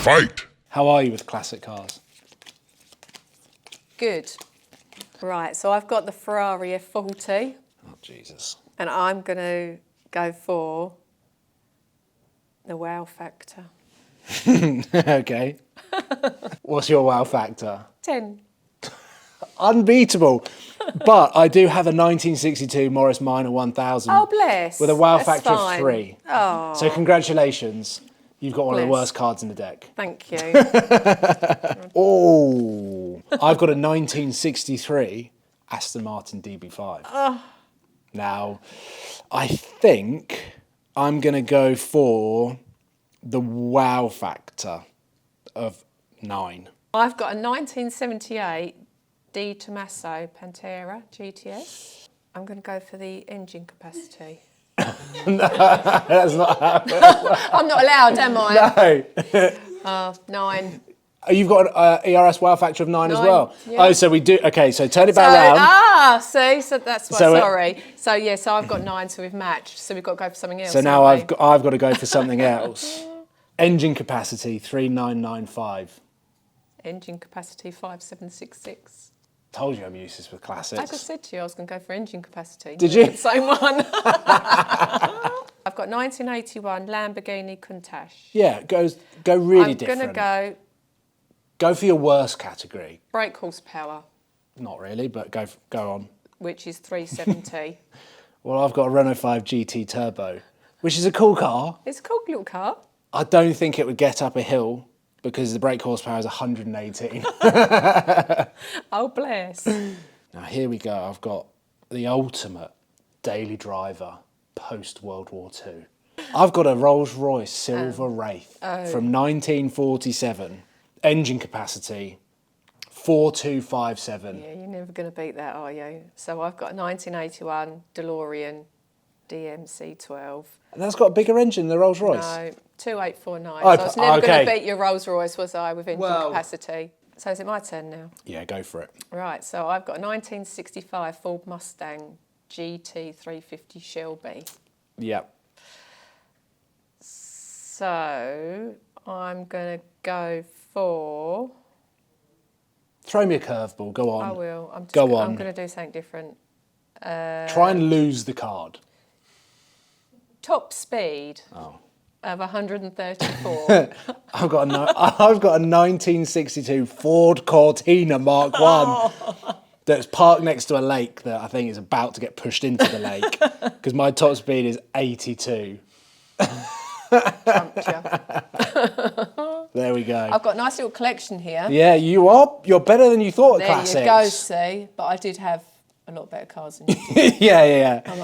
Fight! How are you with classic cars? Good. Right, so I've got the Ferrari F40. Oh, Jesus. And I'm going to go for the wow factor. Okay. What's your wow factor? 10. Unbeatable. But I do have a 1962 Morris Minor 1000. Oh, bless. With a wow That's factor fine. of 3. Oh. So congratulations. You've got one of the Bless. worst cards in the deck. Thank you. Oh, I've got a 1963 Aston Martin DB5. Oh. Now, I think I'm going to go for the wow factor of 9. I've got a 1978 Di Tommaso Pantera GTS. I'm going to go for the engine capacity. That's not happening. I'm not allowed, am I? No. 9. You've got an ERS wow factor of 9 as 9, well. yeah. Oh, so we do. Okay, so turn it back round. See, so that's why. Sorry. So yeah, so I've got 9, so we've matched. So we've got to go for something else. So now I've got to go for something else. Engine capacity 3995. Engine capacity 5766. Told you I'm useless with classics. I just said to you I was going to go for engine capacity. Did you? The same one. I've got 1981 Lamborghini Countach. Yeah, go really I'm different. going to Go for your worst category. brake horsepower, Not really, but go on. which is 370. Well, I've got a Renault 5 GT Turbo, which is a cool car. It's a cool little car. I don't think it would get up a hill because the brake horsepower is 118. Oh, bless. Now, here we go. I've got the ultimate daily driver post-World War II. I've got a Rolls-Royce Silver Wraith from 1947. Engine capacity, 4257. Yeah, you're never going to beat that, are you? So I've got a 1981 DeLorean DMC12. And that's got a bigger engine than the Rolls-Royce? No, 2849. Oh, So I was never okay. going to beat your Rolls-Royce, was I, with engine capacity? So is it my turn now? Yeah, go for it. Right, so I've got a 1965 Ford Mustang GT350 Shelby. Yep. So I'm going to go for... Throw me a curveball. Go on. I will. I'm on. going to do something different. Try and lose the card. Top speed Oh. of 134. I've got a 1962 Ford Cortina Mark 1 that's parked next to a lake that I think is about to get pushed into the lake because my top speed is 82. Trumped you. There we go. I've got a nice little collection here. Yeah, you're better than you thought at There classics. you go, see. But I did have a lot better cars than you did. yeah. I must